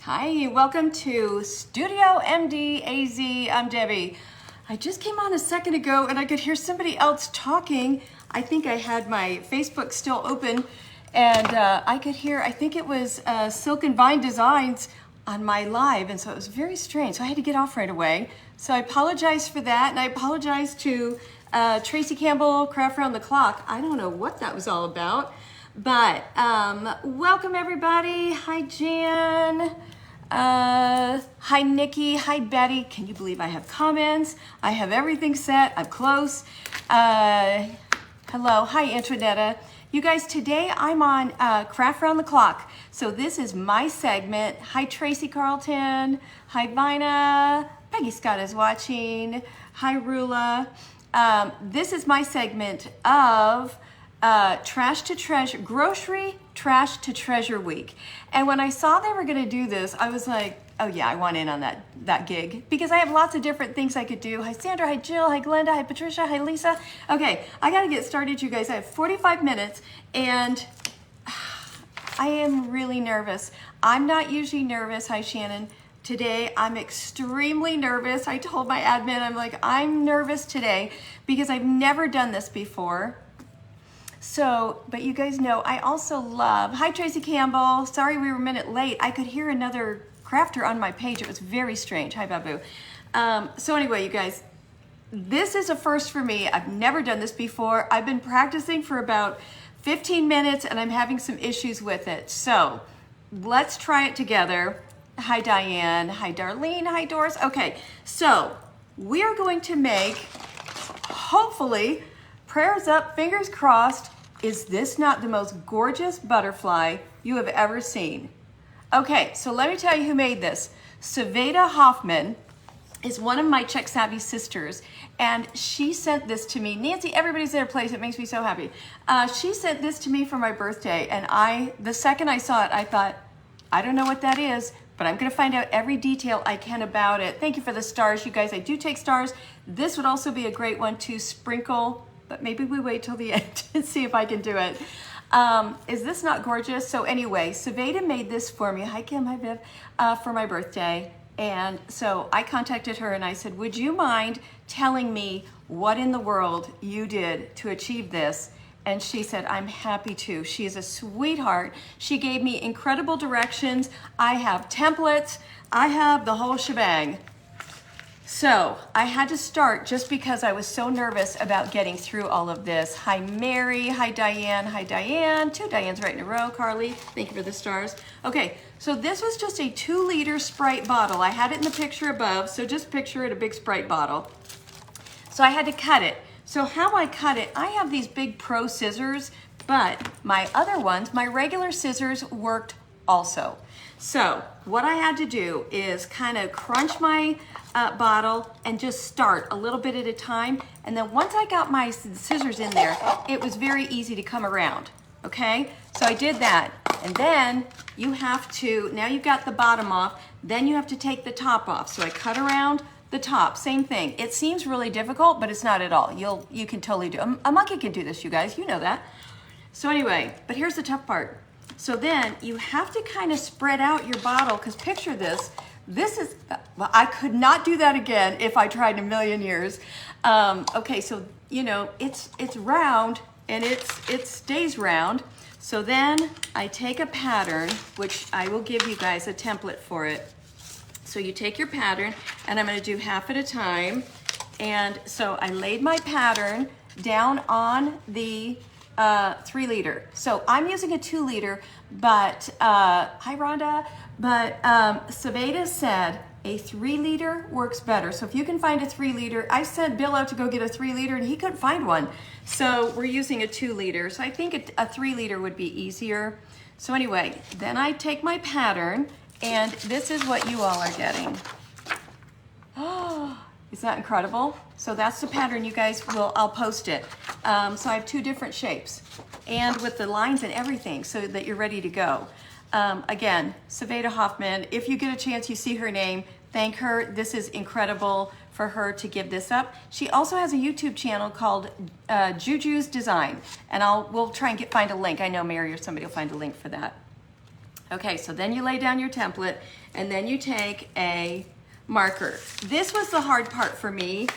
Hi, welcome to Studio MD AZ. I'm Debbie. I just came on a second ago and I could hear somebody else talking. I think I had my Facebook still open and I could hear, I think it was Silk and Vine Designs on my live, and so it was very strange. So I had to get off right away. So I apologize for that, and I apologize to Tracy Campbell, Craft Round the Clock. I don't know what that was all about. But welcome everybody. Hi Jan. Hi Nikki. Hi Betty. Can you believe I have comments? I have everything set. I'm close. Hello. Hi Antoinetta. You guys, today I'm on Craft Round the Clock. So this is my segment. Hi Tracy Carlton. Hi Vina. Peggy Scott is watching. Hi Rula. This is my segment of Trash to Treasure, Grocery Trash to Treasure Week. And when I saw they were going to do this, I was like, oh yeah, I want in on that gig because I have lots of different things I could do. Hi Sandra, hi Jill, hi Glenda, hi Patricia, hi Lisa. Okay, I got to get started, you guys. I have 45 minutes and I am really nervous. I'm not usually nervous. Hi Shannon. Today, I'm extremely nervous. I told my admin, I'm like, I'm nervous today because I've never done this before. So, but you guys know, I also love, hi Tracy Campbell, sorry we were a minute late. I could hear another crafter on my page. It was very strange. Hi Babu. So anyway, you guys, this is a first for me. I've never done this before. I've been practicing for about 15 minutes and I'm having some issues with it. So let's try it together. Hi Diane, hi Darlene, hi Doris. Okay, so we are going to make, hopefully, prayers up, fingers crossed, is this not the most gorgeous butterfly you have ever seen? Okay, so let me tell you who made this. Saveda Hoffman is one of my Czech Savvy sisters, and she sent this to me. Nancy, everybody's at her place. It makes me so happy. She sent this to me for my birthday, and the second I saw it, I thought, I don't know what that is, but I'm gonna find out every detail I can about it. Thank you for the stars, you guys. I do take stars. This would also be a great one to sprinkle, but maybe we wait till the end and see if I can do it. Is this not gorgeous? So anyway, Saveda made this for me. Hi Kim, hi Viv, for my birthday. And so I contacted her and I said, would you mind telling me what in the world you did to achieve this? And she said, I'm happy to. She is a sweetheart. She gave me incredible directions. I have templates. I have the whole shebang. So I had to start just because I was so nervous about getting through all of this. Hi Mary, hi Diane, hi Diane. Two Dianes right in a row. Carly, thank you for the stars. Okay, so this was just a 2-liter Sprite bottle. I had it in the picture above, so just picture it, a big Sprite bottle. So I had to cut it. So how I cut it, I have these big pro scissors, but my other ones, my regular scissors worked also. So what I had to do is kind of crunch my bottle and just start a little bit at a time. And then once I got my scissors in there, it was very easy to come around, okay? So I did that. And then you have to, now you've got the bottom off, then you have to take the top off. So I cut around the top, same thing. It seems really difficult, but it's not at all. You can totally do it. A monkey can do this, you guys, you know that. So anyway, but here's the tough part. So then you have to kind of spread out your bottle, because picture this. This is, well, I could not do that again if I tried in a million years. Okay, so you know, it's round and it stays round. So then I take a pattern, which I will give you guys a template for it. So you take your pattern, and I'm gonna do half at a time. And so I laid my pattern down on the 3-liter. So I'm using a 2-liter, but, hi Rhonda, but Saveda said a 3-liter works better. So if you can find a 3-liter, I sent Bill out to go get a 3-liter and he couldn't find one. So we're using a 2-liter. So I think a 3-liter would be easier. So anyway, then I take my pattern, and this is what you all are getting. Oh, isn't that incredible? So that's the pattern, you guys. I'll post it. So I have 2 different shapes, and with the lines and everything, so that you're ready to go. Again, Saveda Hoffman, if you get a chance, you see her name, thank her. This is incredible for her to give this up. She also has a YouTube channel called Juju's Design, and we'll try and find a link. I know Mary or somebody will find a link for that. Okay, so then you lay down your template and then you take a marker. This was the hard part for me,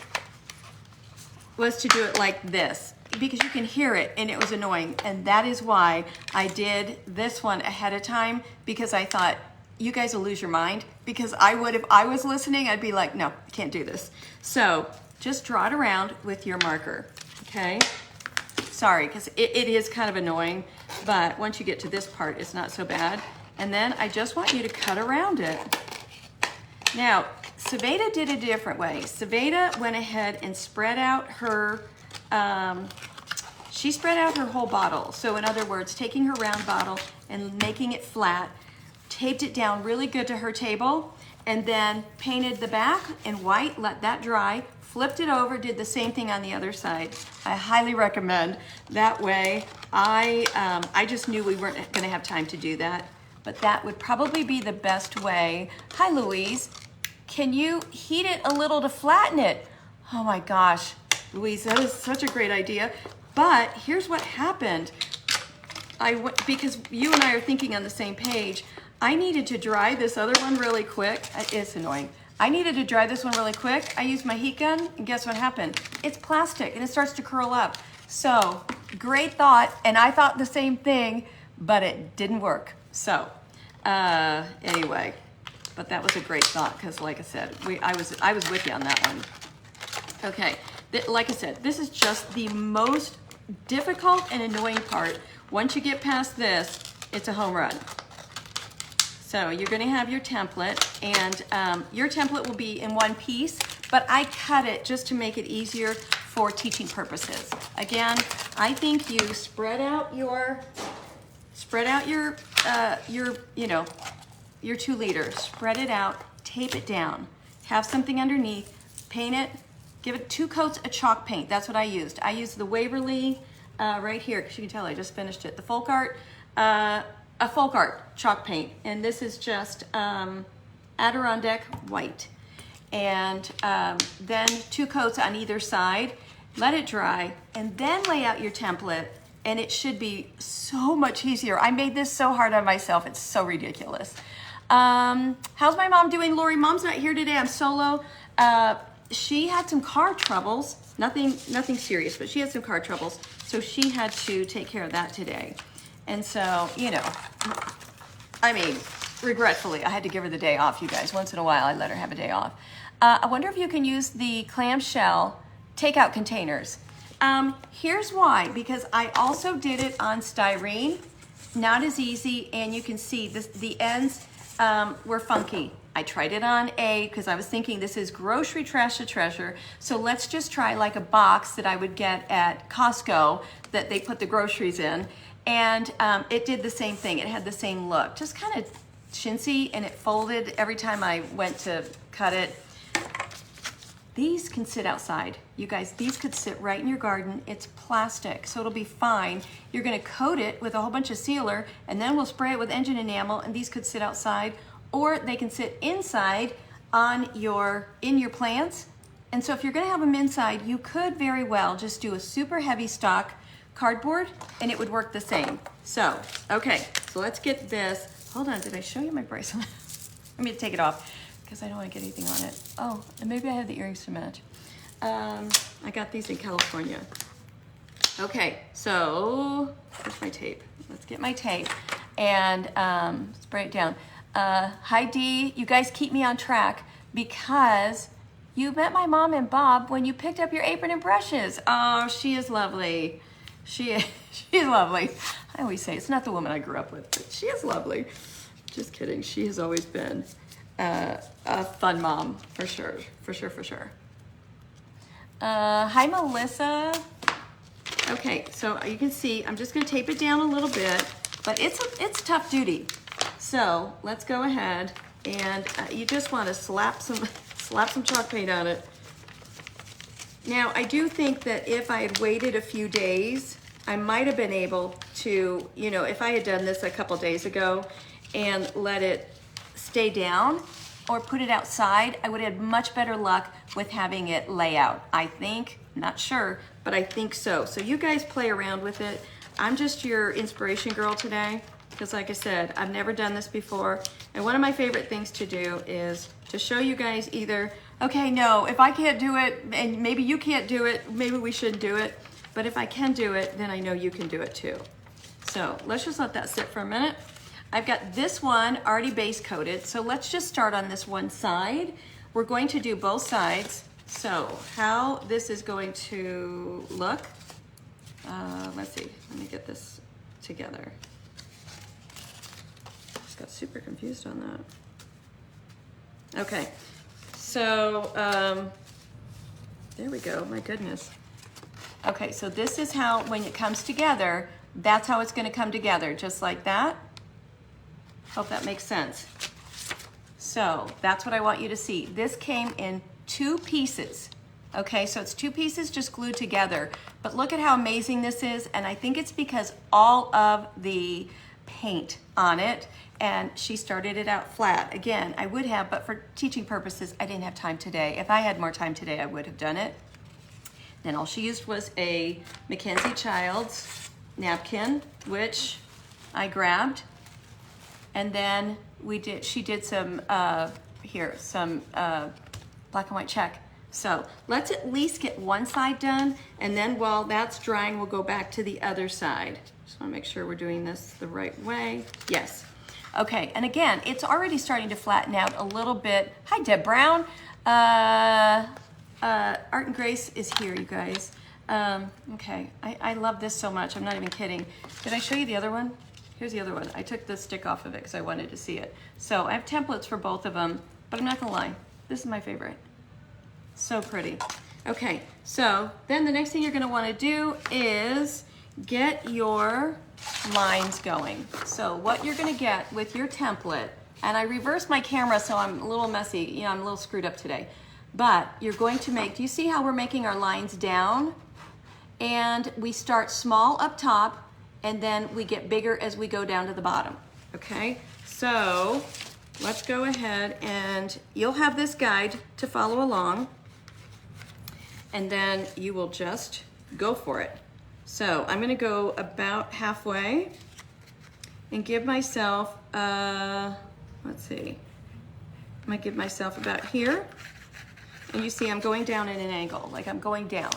was to do it like this, because you can hear it and it was annoying. And that is why I did this one ahead of time, because I thought you guys will lose your mind, because I would, if I was listening, I'd be like, no, I can't do this. So just draw it around with your marker, okay? Sorry, because it is kind of annoying, but once you get to this part, it's not so bad. And then I just want you to cut around it. Now, Saveda did it a different way. Saveda went ahead and spread out her, she spread out her whole bottle. So in other words, taking her round bottle and making it flat, taped it down really good to her table, and then painted the back in white, let that dry, flipped it over, did the same thing on the other side. I highly recommend. That way, I just knew we weren't gonna have time to do that, but that would probably be the best way. Hi, Louise. Can you heat it a little to flatten it? Oh my gosh, Louise, that is such a great idea. But here's what happened. Because you and I are thinking on the same page, I needed to dry this other one really quick. It's annoying. I needed to dry this one really quick. I used my heat gun, and guess what happened? It's plastic, and it starts to curl up. So, great thought, and I thought the same thing, but it didn't work. So, anyway, but that was a great thought, because like I said, I was with you on that one. Okay, like I said, this is just the most difficult and annoying part. Once you get past this, it's a home run. So you're gonna have your template, and your template will be in one piece, but I cut it just to make it easier for teaching purposes. Again, I think you spread out your 2 liter, spread it out, tape it down, have something underneath, paint it, give it 2 coats of chalk paint. That's what I used. I used the Waverly right here, because you can tell I just finished it. The folk art, a folk art chalk paint, and this is just Adirondack white. And then 2 coats on either side, let it dry, and then lay out your template, and it should be so much easier. I made this so hard on myself, it's so ridiculous. How's my mom doing, Lori? Mom's not here today, I'm solo. She had some car troubles, nothing serious, but she had some car troubles, so she had to take care of that today. And so, you know, I mean, regretfully, I had to give her the day off, you guys. Once in a while, I let her have a day off. I wonder if you can use the clamshell takeout containers. Here's why, because I also did it on styrene, not as easy, and you can see this, the ends were funky. I tried it on because I was thinking this is grocery trash to treasure, so let's just try like a box that I would get at Costco that they put the groceries in, and it did the same thing. It had the same look, just kind of chintzy, and it folded every time I went to cut it. These can sit outside. You guys, these could sit right in your garden. It's plastic, so it'll be fine. You're gonna coat it with a whole bunch of sealer, and then we'll spray it with engine enamel, and these could sit outside, or they can sit inside in your plants. And so if you're gonna have them inside, you could very well just do a super heavy stock cardboard, and it would work the same. So, okay, so let's get this. Hold on, did I show you my bracelet? Let me take it off, because I don't want to get anything on it. Oh, and maybe I have the earrings to match. I got these in California. Okay, so where's my tape? Let's get my tape and spray it down. Hi Dee, you guys keep me on track because you met my mom and Bob when you picked up your apron and brushes. Oh, she is lovely. She is lovely. I always say it's not the woman I grew up with, but she is lovely. Just kidding. She has always been a fun mom, for sure, for sure, for sure. Hi, Melissa. Okay, so you can see I'm just going to tape it down a little bit, but it's tough duty. So let's go ahead and you just want to slap some chalk paint on it. Now, I do think that if I had waited a few days, I might have been able to, you know, if I had done this a couple days ago and let it stay down or put it outside, I would have had much better luck with having it lay out. I think, not sure, but I think so. So you guys play around with it. I'm just your inspiration girl today. because like I said, I've never done this before. And one of my favorite things to do is to show you guys either, okay, no, if I can't do it, and maybe you can't do it, maybe we shouldn't do it. But if I can do it, then I know you can do it too. So let's just let that sit for a minute. I've got this one already base coated. So let's just start on this one side. We're going to do both sides. So how this is going to look, let's see, let me get this together. Just got super confused on that. Okay, so there we go, my goodness. Okay, so this is how, when it comes together, that's how it's gonna come together, just like that. Hope that makes sense. So that's what I want you to see. This came in 2 pieces. Okay, so it's 2 pieces just glued together. But look at how amazing this is, and I think it's because all of the paint on it, and she started it out flat. Again, I would have, but for teaching purposes, I didn't have time today. If I had more time today, I would have done it. Then all she used was a Mackenzie Childs napkin, which I grabbed. And then she did some, some black and white check. So let's at least get one side done, and then while that's drying, we'll go back to the other side. Just wanna make sure we're doing this the right way. Yes. Okay, and again, it's already starting to flatten out a little bit. Hi, Deb Brown. Art and Grace is here, you guys. Okay, I love this so much. I'm not even kidding. Did I show you the other one? Here's the other one. I took the stick off of it because I wanted to see it. So I have templates for both of them, but I'm not gonna lie. This is my favorite. So pretty. Okay, so then the next thing you're gonna wanna do is get your lines going. So what you're gonna get with your template, and I reversed my camera so I'm a little messy, you know, I'm a little screwed up today. But you're going to make, do you see how we're making our lines down? And we start small up top, and then we get bigger as we go down to the bottom, okay? So let's go ahead, and you'll have this guide to follow along, and then you will just go for it. So I'm gonna go about halfway and give myself, let's see, I might give myself about here. And you see I'm going down at an angle, like I'm going down,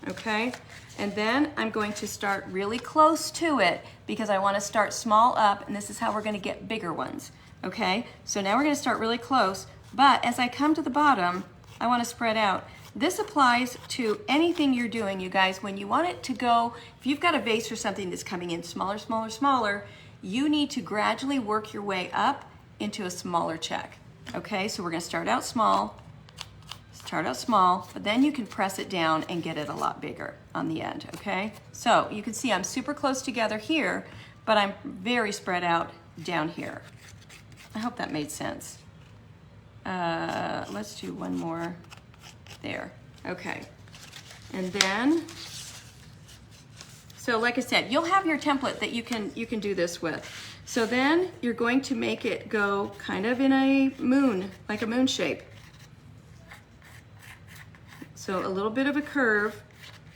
okay? And then I'm going to start really close to it because I wanna start small up, and this is how we're gonna get bigger ones, okay? So now we're gonna start really close, but as I come to the bottom, I wanna spread out. This applies to anything you're doing, you guys. When you want it to go, if you've got a vase or something that's coming in smaller, smaller, smaller, you need to gradually work your way up into a smaller check, okay? So we're gonna start out small, but then you can press it down and get it a lot bigger on the end, okay? So you can see I'm super close together here, but I'm very spread out down here. I hope that made sense. Let's do one more there, okay. And then, so like I said, you'll have your template that you can do this with. So then you're going to make it go kind of in a moon, like a moon shape. So a little bit of a curve,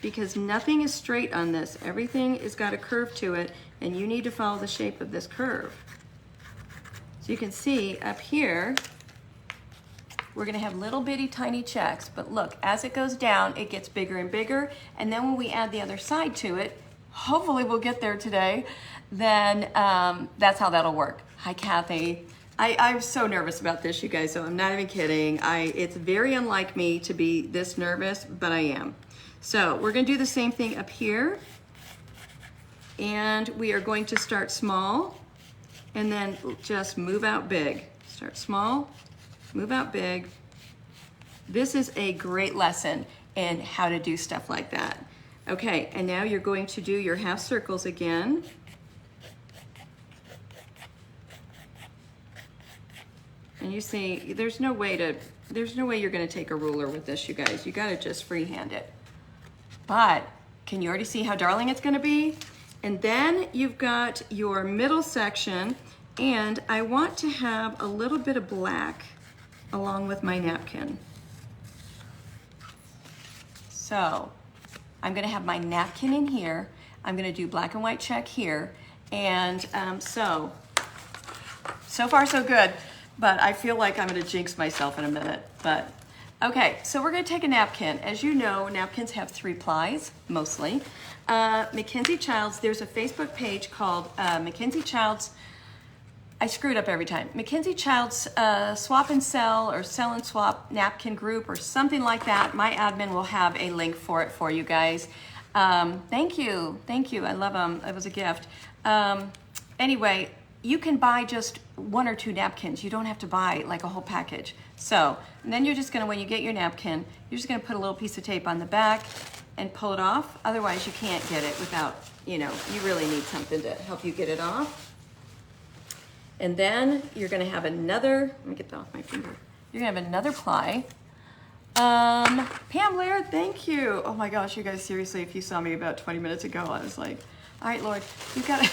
because nothing is straight on this. Everything has got a curve to it, and you need to follow the shape of this curve. So you can see up here, we're gonna have little bitty tiny checks, but look, as it goes down, it gets bigger and bigger, and then when we add the other side to it, hopefully we'll get there today, then that's how that'll work. Hi, Kathy. I'm so nervous about this, you guys, so I'm not even kidding. It's very unlike me to be this nervous, but I am. So we're gonna do the same thing up here, and we are going to start small, and then just move out big. Start small, move out big. This is a great lesson in how to do stuff like that. Okay, and now you're going to do your half circles again. And you see, there's no way you're gonna take a ruler with this, you guys. You gotta just freehand it. But can you already see how darling it's gonna be? And then you've got your middle section, and I want to have a little bit of black along with my napkin. So I'm gonna have my napkin in here. I'm gonna do black and white check here, And so far so good, but I feel like I'm gonna jinx myself in a minute. But okay, so we're gonna take a napkin. As you know, napkins have 3 plies, mostly. Mackenzie Childs, there's a Facebook page called Mackenzie Childs, I screw it up every time. Mackenzie Childs Swap and Sell or Sell and Swap Napkin Group or something like that. My admin will have a link for it for you guys. Thank you, I love them, it was a gift. Anyway, you can buy just 1 or 2 napkins. You don't have to buy like a whole package. So, and then you're just gonna, when you get your napkin, you're just gonna put a little piece of tape on the back and pull it off. Otherwise you can't get it without, you know, you really need something to help you get it off. And then you're gonna have another, let me get that off my finger. You're gonna have another ply. Pam Laird, thank you. Oh my gosh, you guys, seriously, if you saw me about 20 minutes ago, I was like, all right, Lord, you gotta,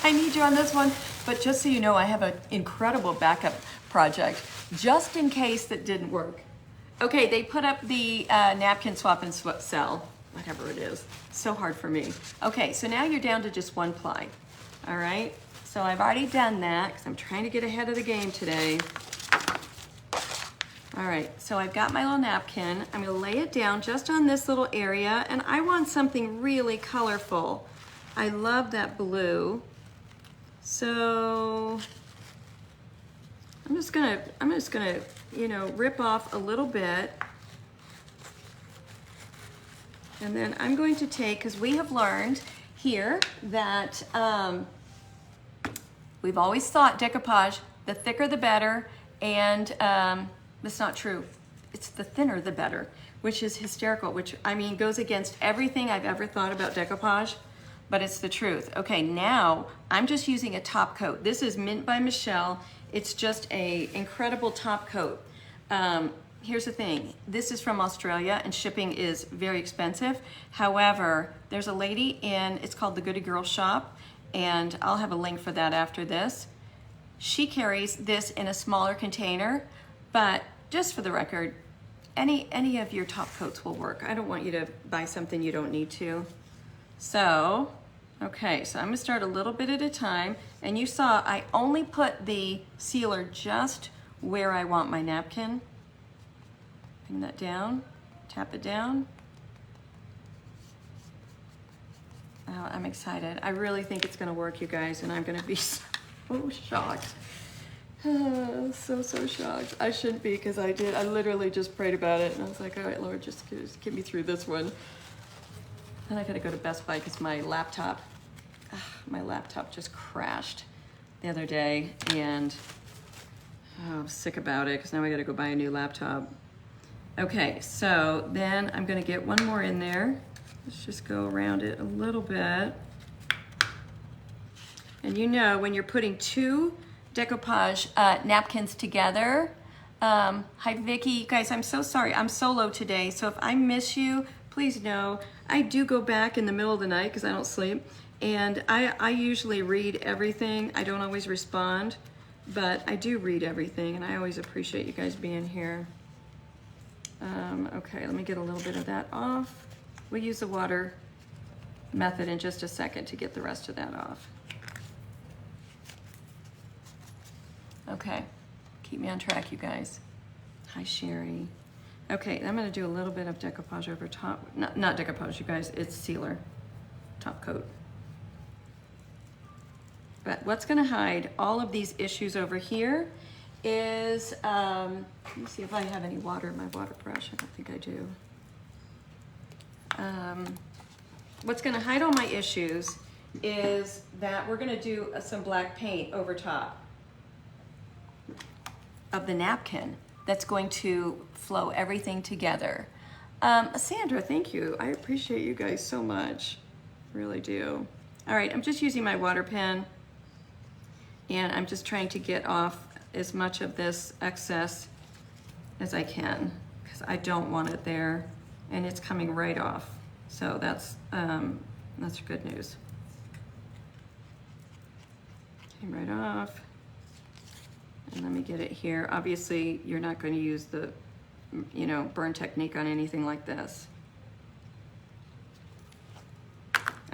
I need you on this one. But just so you know, I have an incredible backup project, just in case that didn't work. Okay, they put up the napkin swap and sell, whatever it is. So hard for me. Okay, so now you're down to just 1 ply, all right? So I've already done that because I'm trying to get ahead of the game today. All right, so I've got my little napkin. I'm gonna lay it down just on this little area, and I want something really colorful. I love that blue. So I'm just gonna, you know, rip off a little bit. And then I'm going to take, because we have learned here that we've always thought decoupage, the thicker the better, and that's not true. It's the thinner the better, which is hysterical, which I mean goes against everything I've ever thought about decoupage, but it's the truth. Okay, now I'm just using a top coat. This is Mint by Michelle. It's just a incredible top coat. Here's the thing, this is from Australia and shipping is very expensive. However, there's a lady it's called the Goody Girl Shop, and I'll have a link for that after this. She carries this in a smaller container, but just for the record, any of your top coats will work. I don't want you to buy something you don't need to. So, okay, so I'm gonna start a little bit at a time, and you saw I only put the sealer just where I want my napkin. Bring that down, tap it down. Oh, I'm excited. I really think it's gonna work, you guys, and I'm gonna be so shocked. So shocked. I shouldn't be, because I literally just prayed about it, and I was like, all right, Lord, just get me through this one. Then I gotta go to Best Buy because my laptop just crashed the other day, and I'm sick about it because now I gotta go buy a new laptop. Okay, so then I'm gonna get 1 more in there. Let's just go around it a little bit. And you know, when you're putting 2 decoupage napkins together, hi Vicky, you guys, I'm so sorry, I'm solo today, so if I miss you, please know, I do go back in the middle of the night because I don't sleep, and I usually read everything. I don't always respond, but I do read everything, and I always appreciate you guys being here. Okay, let me get a little bit of that off. We'll use the water method in just a second to get the rest of that off. Okay, keep me on track, you guys. Hi, Sherry. Okay, I'm gonna do a little bit of decoupage over top. Not decoupage, you guys, it's sealer, top coat. But what's gonna hide all of these issues over here is, let me see if I have any water in my water brush. I don't think I do. What's gonna hide all my issues is that we're gonna do some black paint over top of the napkin that's going to flow everything together. Sandra, thank you. I appreciate you guys so much, really do. All right, I'm just using my water pen, and I'm just trying to get off as much of this excess as I can, because I don't want it there, and it's coming right off. So that's good news. Came right off. And let me get it here. Obviously, you're not going to use the, you know, burn technique on anything like this.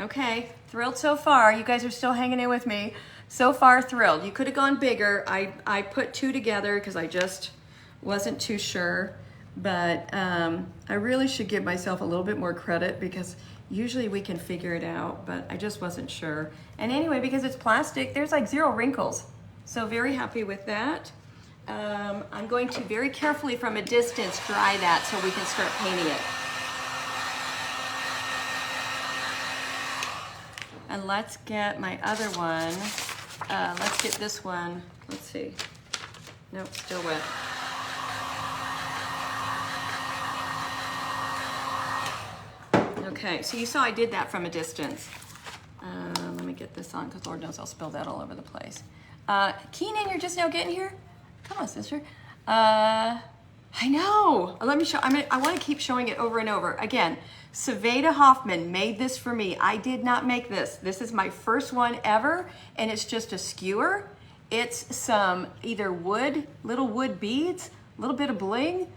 Okay, thrilled so far. You guys are still hanging in with me. So far, thrilled. You could have gone bigger. I put 2 together because I just wasn't too sure. But I really should give myself a little bit more credit because usually we can figure it out, but I just wasn't sure. And anyway, because it's plastic, there's like 0 wrinkles. So very happy with that. I'm going to very carefully from a distance dry that so we can start painting it. And let's get my other one. Let's get this one. Let's see. Nope, still wet. Okay, so you saw I did that from a distance. Let me get this on because Lord knows I'll spill that all over the place. Keenan, you're just now getting here? Come on, sister. I know. Let me show. I want to keep showing it over and over. Again, Saveda Hoffman made this for me. I did not make this. This is my first one ever, and it's just a skewer. It's some either wood, little wood beads, a little bit of bling,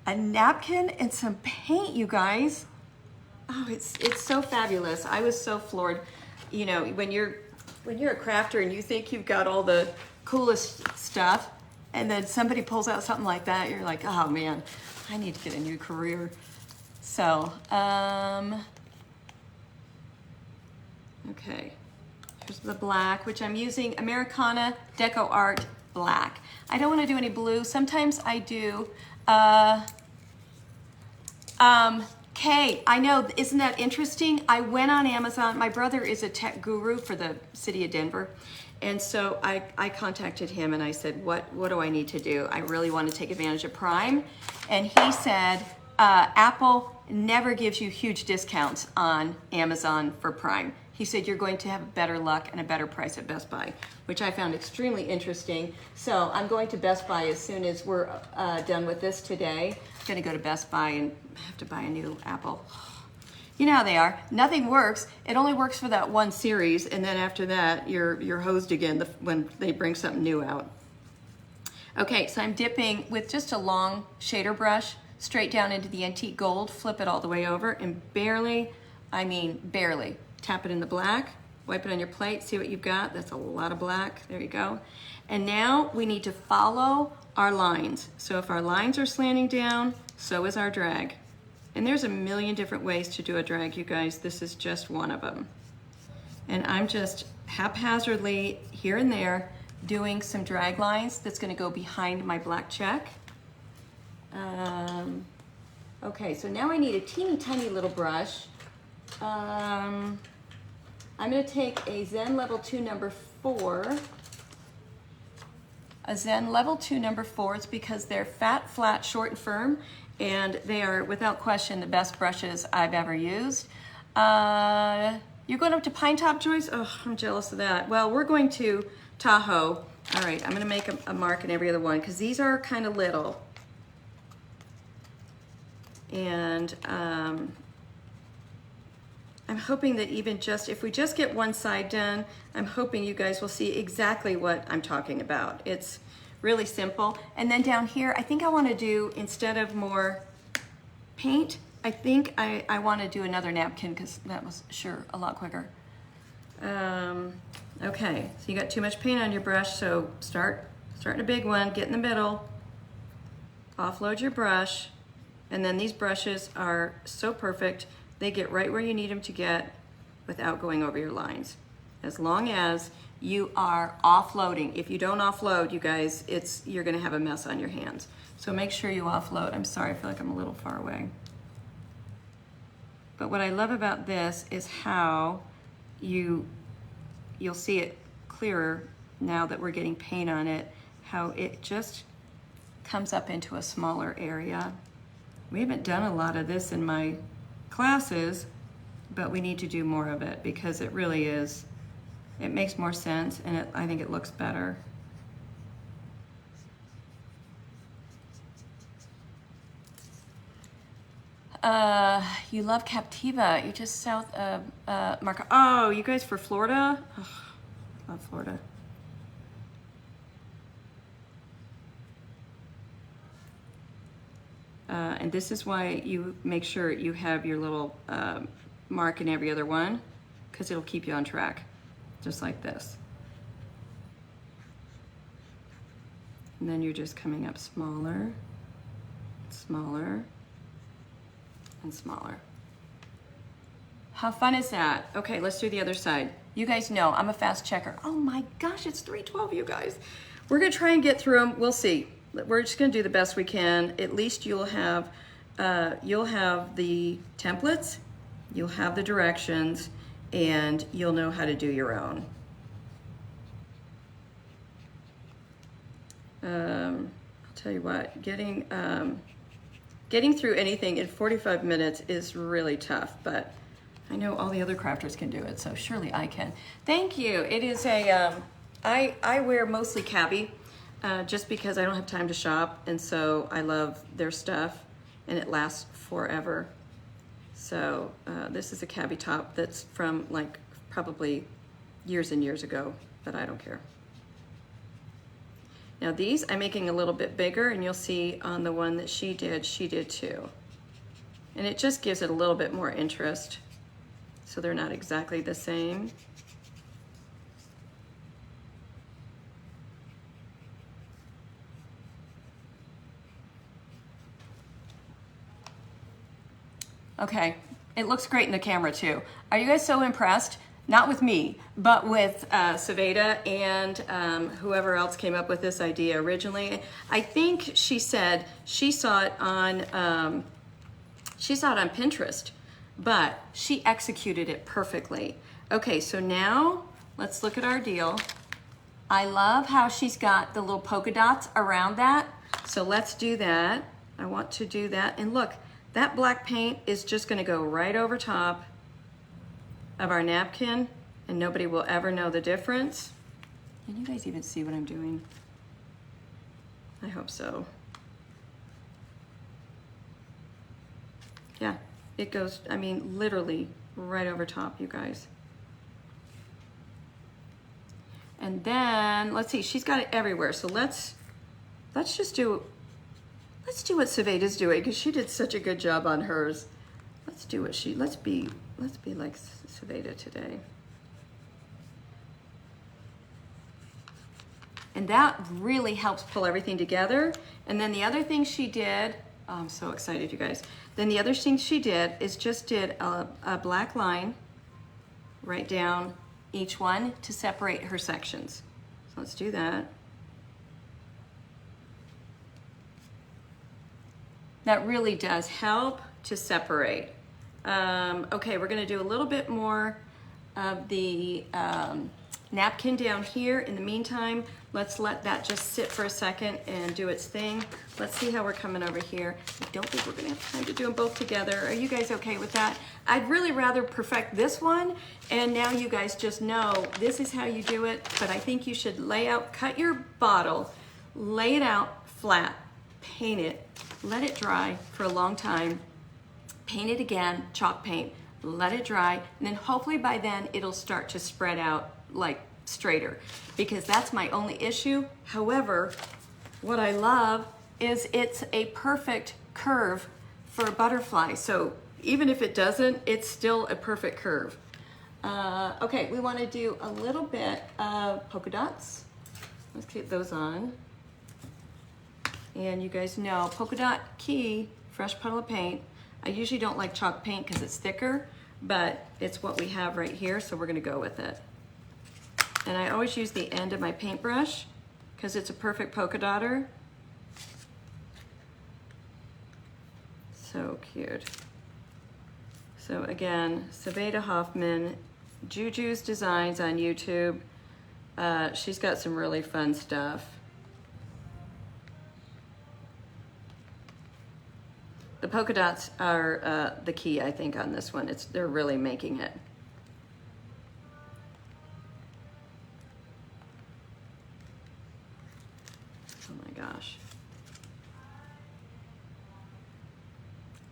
a napkin, and some paint, you guys. Oh, it's so fabulous. I was so floored. You know, when you're a crafter and you think you've got all the coolest stuff, and then somebody pulls out something like that, you're like, oh man, I need to get a new career. So, okay, here's the black, which I'm using Americana Deco Art Black. I don't want to do any blue. Sometimes I do. Kay, I know, isn't that interesting? I went on Amazon. My brother is a tech guru for the city of Denver. And so I contacted him and I said, what do I need to do? I really want to take advantage of Prime. And he said, Apple never gives you huge discounts on Amazon for Prime. He said, you're going to have better luck and a better price at Best Buy, which I found extremely interesting. So I'm going to Best Buy as soon as we're done with this today. I'm gonna go to Best Buy and have to buy a new Apple. You know how they are. Nothing works. It only works for that one series, and then after that, you're hosed again when they bring something new out. Okay, so I'm dipping with just a long shader brush straight down into the antique gold, flip it all the way over, and barely, I mean barely, tap it in the black, wipe it on your plate, see what you've got. That's a lot of black. There you go. And now we need to follow our lines. So if our lines are slanting down, so is our drag. And there's a million different ways to do a drag, you guys. This is just one of them. And I'm just haphazardly here and there doing some drag lines that's gonna go behind my black check. Okay, so now I need a teeny tiny little brush. I'm gonna take a Zen Level 2 number 4. A Zen Level 2 number 4 is because they're fat, flat, short, and firm, and they are, without question, the best brushes I've ever used. You're going up to Pine Top, Joyce? Oh, I'm jealous of that. Well, we're going to Tahoe. All right, I'm gonna make a mark in every other one because these are kind of little. And I'm hoping that even just, if we just get one side done, I'm hoping you guys will see exactly what I'm talking about. It's really simple. And then down here, I think I want to do, instead of more paint, I think I want to do another napkin because that was sure a lot quicker. Okay, so you got too much paint on your brush, so start a big one, get in the middle, offload your brush, and then these brushes are so perfect. They get right where you need them to get without going over your lines. As long as you are offloading. If you don't offload, you guys, you're gonna have a mess on your hands. So make sure you offload. I'm sorry, I feel like I'm a little far away. But what I love about this is how you'll see it clearer now that we're getting paint on it, how it just comes up into a smaller area. We haven't done a lot of this in my classes, but we need to do more of it because it really is, it makes more sense and I think it looks better. You love Captiva. You're just south of Marco. Oh, you guys for Florida? Oh, love Florida. And this is why you make sure you have your little mark in every other one, because it'll keep you on track, just like this. And then you're just coming up smaller, smaller, and smaller. How fun is that? Okay, let's do the other side. You guys know I'm a fast checker. Oh my gosh, it's 3:12, you guys. We're gonna try and get through them. We'll see. We're just gonna do the best we can. At least you'll have the templates, you'll have the directions, and you'll know how to do your own. I'll tell you what, getting through anything in 45 minutes is really tough, but I know all the other crafters can do it, so surely I can. Thank you. It is a, I wear mostly cabbie just because I don't have time to shop, and so I love their stuff, and it lasts forever. So this is a cabbie top that's from like probably years and years ago, but I don't care. Now these I'm making a little bit bigger, and you'll see on the one that she did too. And it just gives it a little bit more interest. So they're not exactly the same. Okay, it looks great in the camera too. Are you guys so impressed? Not with me, but with Saveda and whoever else came up with this idea originally. I think she said she saw it on Pinterest, but she executed it perfectly. Okay, so now let's look at our deal. I love how she's got the little polka dots around that. So let's do that. I want to do that. And look, that black paint is just gonna go right over top of our napkin, and nobody will ever know the difference. Can you guys even see what I'm doing? I hope so. Yeah, it goes, I mean, literally right over top, you guys. And then, let's see, she's got it everywhere. So let's just do, let's do what Saveda's doing, because she did such a good job on hers. Let's do what she, let's be like Saveda today. And that really helps pull everything together. And then the other thing she did, oh, I'm so excited, you guys. Then the other thing she did is just did a black line right down each one to separate her sections. So let's do that. That really does help to separate. Okay, we're gonna do a little bit more of the napkin down here. In the meantime, let's let that just sit for a second and do its thing. Let's see how we're coming over here. I don't think we're gonna have time to do them both together. Are you guys okay with that? I'd really rather perfect this one, and now you guys just know this is how you do it, but I think you should lay out, cut your bottle, lay it out flat, paint it, let it dry for a long time, paint it again, chalk paint, let it dry, and then hopefully by then it'll start to spread out like straighter, because that's my only issue. However, what I love is it's a perfect curve for a butterfly. So even if it doesn't, it's still a perfect curve. Okay, we want to do a little bit of polka dots. Let's get those on. And you guys know polka dot key, fresh puddle of paint. I usually don't like chalk paint because it's thicker, but it's what we have right here, so we're gonna go with it. And I always use the end of my paintbrush because it's a perfect polka dotter. So cute. So again, Saveda Hoffman, Juju's Designs on YouTube. She's got some really fun stuff. The polka dots are the key, I think, on this one. They're really making it. Oh my gosh.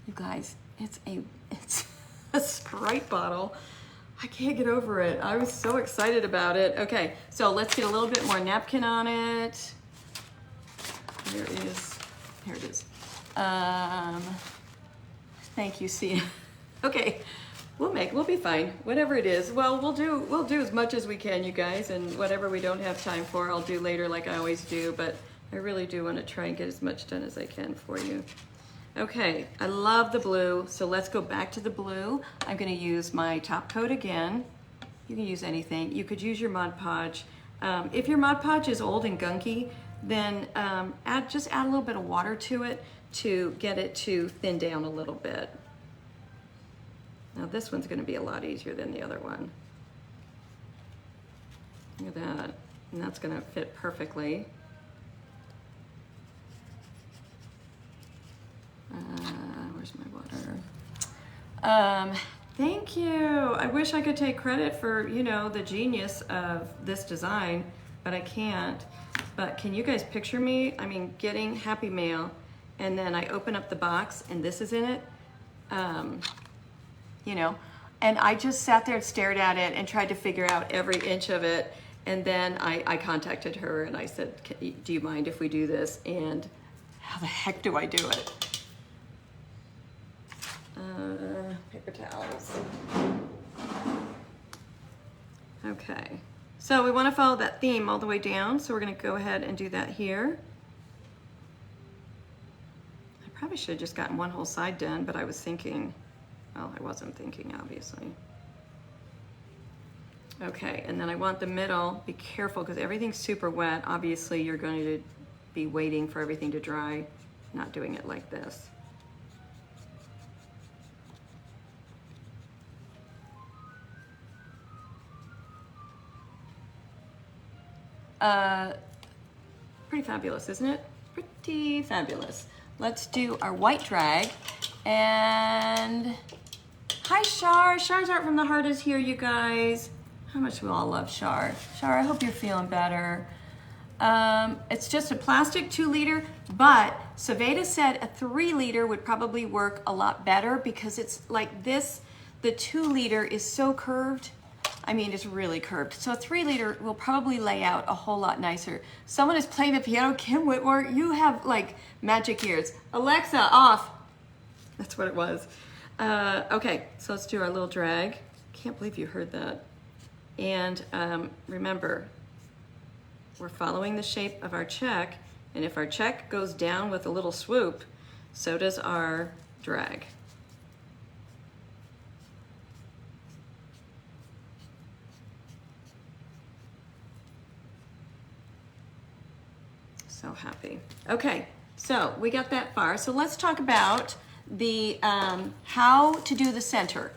You guys, it's a Sprite bottle. I can't get over it. I was so excited about it. Okay, so let's get a little bit more napkin on it. Here it is. Thank you, see. Okay, We'll be fine. Whatever it is. Well, we'll do as much as we can, you guys, and whatever we don't have time for, I'll do later like I always do, but I really do want to try and get as much done as I can for you. Okay, I love the blue, so let's go back to the blue. I'm going to use my top coat again. You can use anything. You could use your Mod Podge. If your Mod Podge is old and gunky, then just add a little bit of water to it to get it to thin down a little bit. Now this one's going to be a lot easier than the other one. Look at that. And that's going to fit perfectly. Where's my water? Thank you. I wish I could take credit for, you know, the genius of this design, but I can't. But can you guys picture me? I mean, getting Happy Mail, and then I open up the box and this is in it. You know, and I just sat there and stared at it and tried to figure out every inch of it. And then I contacted her and I said, do you mind if we do this? And how the heck do I do it? Paper towels. Okay, so we want to follow that theme all the way down. So we're going to go ahead and do that here. I probably should have just gotten one whole side done, but I was thinking, well, I wasn't thinking, obviously. Okay, and then I want the middle, be careful because everything's super wet. Obviously, you're going to be waiting for everything to dry, not doing it like this. Pretty fabulous, isn't it? Pretty fabulous. Let's do our white drag. And hi, Shar. Shar's Art from the Heart is here, you guys. How much we all love Shar. Shar, I hope you're feeling better. It's just a plastic 2-liter, but Saveda said a 3-liter would probably work a lot better because it's like this. The 2-liter is so curved. I mean, it's really curved. So a 3-liter will probably lay out a whole lot nicer. Someone is playing the piano. Kim Whitmore, you have like magic ears. Alexa, off. That's what it was. Okay, so let's do our little drag. Can't believe you heard that. And remember, we're following the shape of our check. And if our check goes down with a little swoop, so does our drag. So happy. Okay, so we got that far. So let's talk about the how to do the center.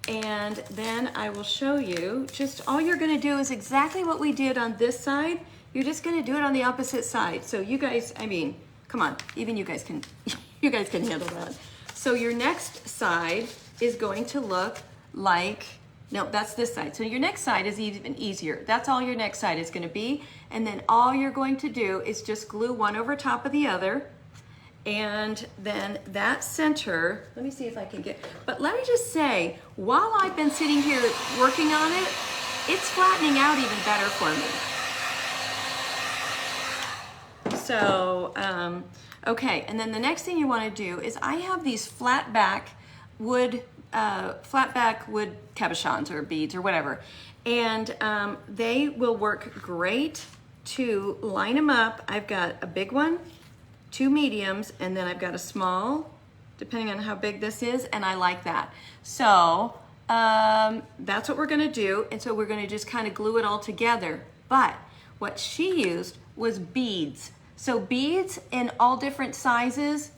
And then I will show you, just all you're gonna do is exactly what we did on this side. You're just gonna do it on the opposite side. So you guys, I mean, come on, even you guys can, you guys can handle that. So your next side is going to look like, no, that's this side. So your next side is even easier. That's all your next side is gonna be. And then all you're going to do is just glue one over top of the other. And then that center, let me see if I can get, but let me just say, while I've been sitting here working on it, it's flattening out even better for me. So, okay, and then the next thing you want to do is I have these flat back wood cabochons or beads or whatever, and they will work great to line them up. I've got a big one, 2 mediums, and then I've got a small, depending on how big this is, and I like that. So that's what we're gonna do, and so we're gonna just kind of glue it all together. But what she used was beads. So beads in all different sizes,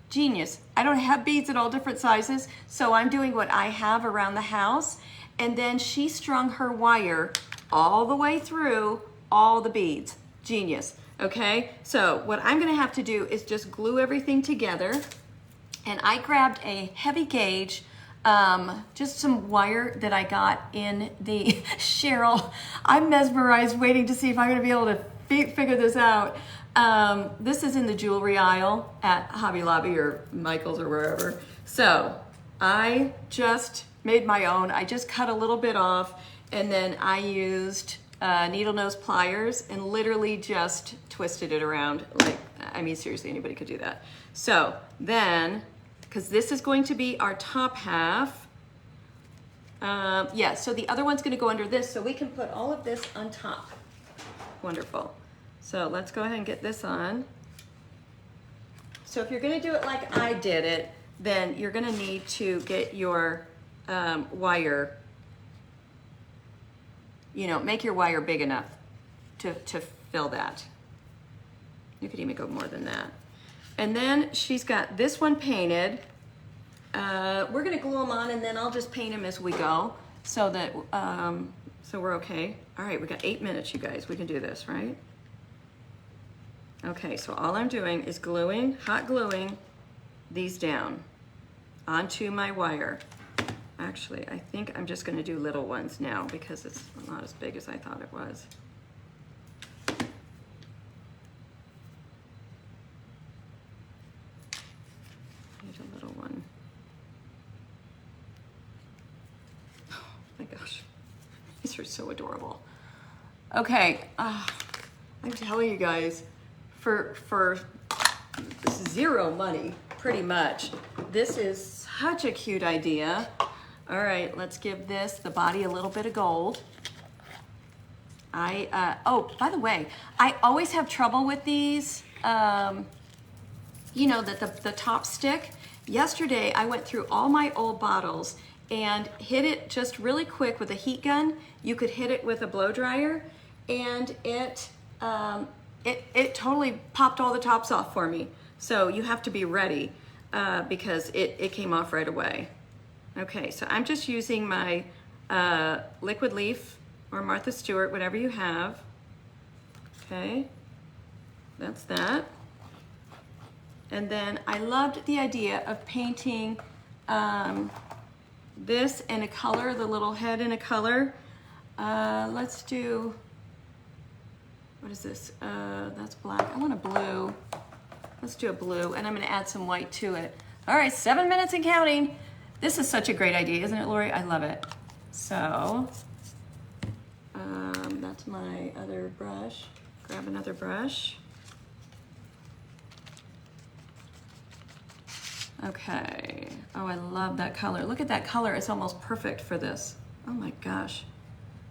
genius. I don't have beads in all different sizes, so I'm doing what I have around the house, and then she strung her wire all the way through all the beads. Genius. Okay, so what I'm gonna have to do is just glue everything together. And I grabbed a heavy gauge, just some wire that I got in the Cheryl. I'm mesmerized waiting to see if I'm gonna be able to figure this out. This is in the jewelry aisle at Hobby Lobby or Michael's or wherever. So I just made my own. I just cut a little bit off, and then I used needle nose pliers and literally just twisted it around. Like, I mean, seriously, anybody could do that. So then, because this is going to be our top half, Yeah, so the other one's gonna go under this, so we can put all of this on top. Wonderful. So let's go ahead and get this on. So if you're gonna do it like I did it, then you're gonna need to get your wire, make your wire big enough to fill that. You could even go more than that. And then she's got this one painted. We're gonna glue them on and then I'll just paint them as we go so that, so we're okay. All right, we got 8 minutes, you guys. We can do this, right? Okay, so all I'm doing is hot gluing these down onto my wire. Actually, I think I'm just gonna do little ones now because it's not as big as I thought it was. Need a little one. Oh my gosh, these are so adorable. Okay, I'm telling you guys, for zero money, pretty much, this is such a cute idea. All right, let's give the body a little bit of gold. Oh, by the way, I always have trouble with these, the top stick. Yesterday, I went through all my old bottles and hit it just really quick with a heat gun. You could hit it with a blow dryer, and it totally popped all the tops off for me. So you have to be ready because it came off right away. Okay, so I'm just using my liquid leaf or Martha Stewart, whatever you have. Okay, that's that. And then I loved the idea of painting this in a color, the little head in a color. Let's do, what is this? That's black. I want a blue. Let's do a blue, and I'm gonna add some white to it. All right, 7 minutes and counting. This is such a great idea, isn't it, Lori? I love it. So, that's my other brush. Grab another brush. Okay. Oh, I love that color. Look at that color. It's almost perfect for this. Oh my gosh.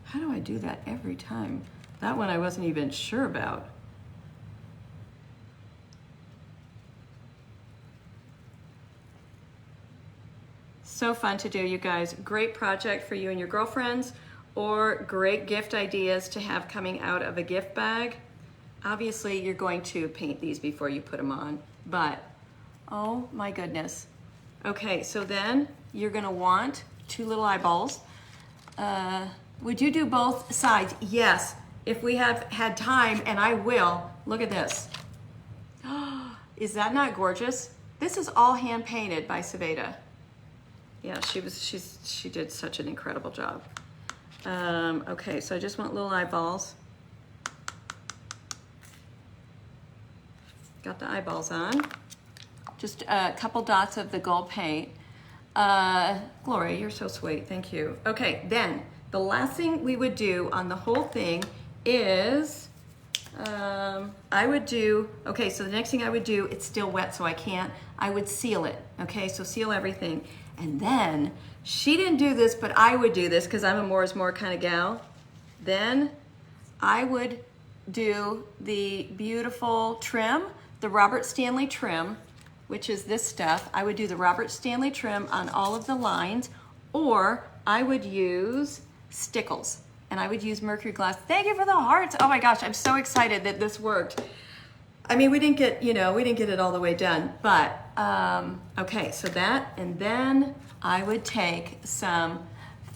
How do I do that every time? That one I wasn't even sure about. So fun to do, you guys. Great project for you and your girlfriends, or great gift ideas to have coming out of a gift bag. Obviously, you're going to paint these before you put them on, but oh my goodness. Okay, so then you're gonna want 2 little eyeballs. Would you do both sides? Yes, if we have had time, and I will. Look at this. Is that not gorgeous? This is all hand painted by Saveda. Yeah, she did such an incredible job. Okay, so I just want little eyeballs. Got the eyeballs on. Just a couple dots of the gold paint. Gloria, you're so sweet, thank you. Okay, then the last thing we would do on the whole thing is, I would do, okay, so the next thing I would do, it's still wet so I can't, I would seal it, okay, so seal everything. And then, she didn't do this, but I would do this because I'm a more is more kind of gal. Then I would do the beautiful trim, the Robert Stanley trim, which is this stuff. I would do the Robert Stanley trim on all of the lines, or I would use Stickles, and I would use mercury glass. Thank you for the hearts. Oh my gosh, I'm so excited that this worked. I mean, we didn't get it all the way done, but okay, so that, and then I would take some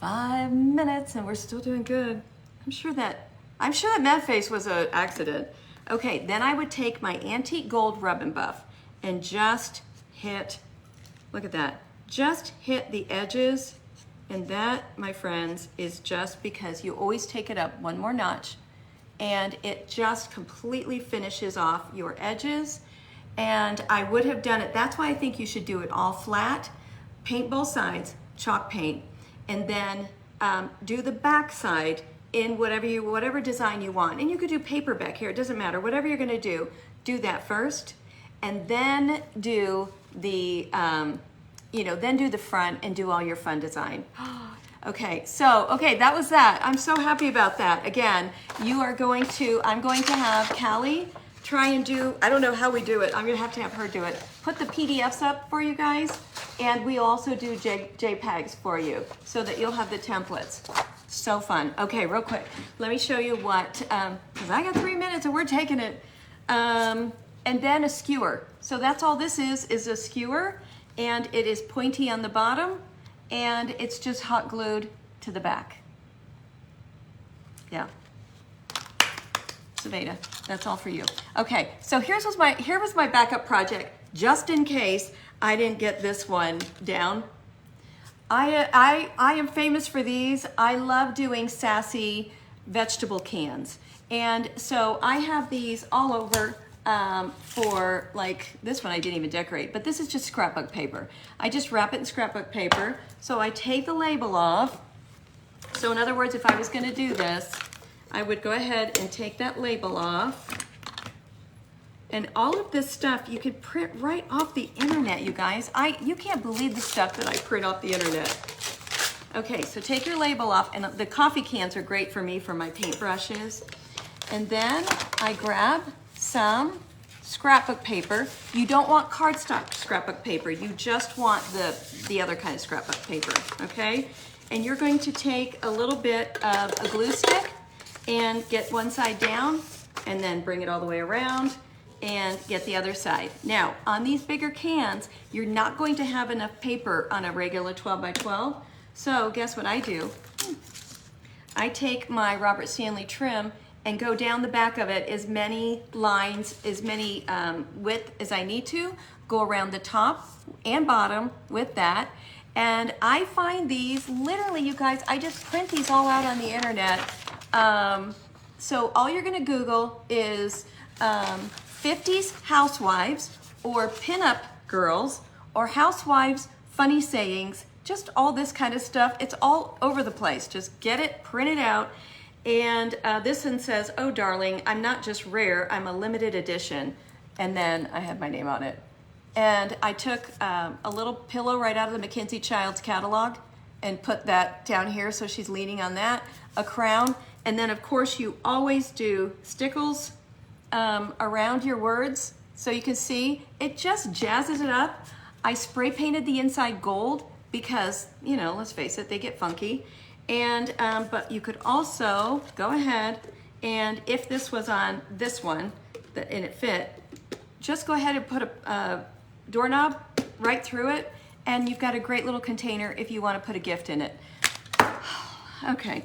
5 minutes, and we're still doing good. I'm sure that matte face was an accident. Okay, then I would take my antique gold rub and buff and just hit, look at that, just hit the edges, and that, my friends, is just because you always take it up one more notch, and it just completely finishes off your edges. And I would have done it, that's why I think you should do it all flat, paint both sides, chalk paint, and then do the back side in whatever design you want. And you could do paper back here, it doesn't matter, whatever you're gonna do that first, and then do the, then do the front and do all your fun design. Okay, so, okay, that was that. I'm so happy about that. Again, I'm going to have Callie try and do, I don't know how we do it. I'm gonna have to have her do it. Put the PDFs up for you guys, and we also do JPEGs for you so that you'll have the templates. So fun. Okay, real quick, let me show you what, because I got 3 minutes and we're taking it. And then a skewer. So that's all this is a skewer, and it is pointy on the bottom, and it's just hot glued to the back. Yeah. Saveda, that's all for you. Okay, so here was my backup project, just in case I didn't get this one down. I am famous for these. I love doing sassy vegetable cans. And so I have these all over for, like, this one I didn't even decorate, but this is just scrapbook paper. I just wrap it in scrapbook paper. So I take the label off. So in other words, if I was gonna do this, I would go ahead and take that label off. And all of this stuff you could print right off the internet, you guys. You can't believe the stuff that I print off the internet. Okay, so take your label off, and the coffee cans are great for me for my paintbrushes. And then I grab some scrapbook paper. You don't want cardstock scrapbook paper. You just want the other kind of scrapbook paper, okay? And you're going to take a little bit of a glue stick and get one side down, and then bring it all the way around and get the other side. Now, on these bigger cans, you're not going to have enough paper on a regular 12 by 12. So guess what I do? I take my Robert Stanley trim and go down the back of it as many lines, as many width as I need to, go around the top and bottom with that. And I find these, literally, you guys, I just print these all out on the internet. So all you're gonna Google is 50s housewives, or pinup girls, or housewives funny sayings, just all this kind of stuff. It's all over the place. Just get it, print it out. And this one says, "Oh darling, I'm not just rare, I'm a limited edition." And then I have my name on it. And I took a little pillow right out of the Mackenzie Childs catalog and put that down here, so she's leaning on that, a crown. And then of course you always do Stickles around your words, so you can see it just jazzes it up. I spray painted the inside gold because, you know, let's face it, they get funky. And but you could also go ahead, and if this was on this one and it fit, just go ahead and put a doorknob right through it, and you've got a great little container if you want to put a gift in it. Okay,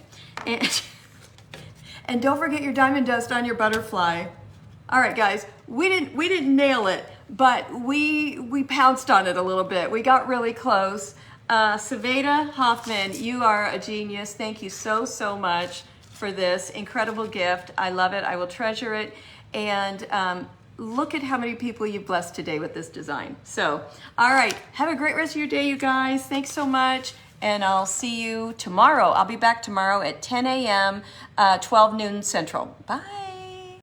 and don't forget your diamond dust on your butterfly. All right, guys, we didn't nail it, but we pounced on it a little bit. We got really close. Saveda Hoffman, you are a genius. Thank you so much for this incredible gift. I love it. I will treasure it. And look at how many people you've blessed today with this design. So, all right, have a great rest of your day, you guys. Thanks so much. And I'll see you tomorrow. I'll be back tomorrow at 10 a.m., 12 noon Central. Bye.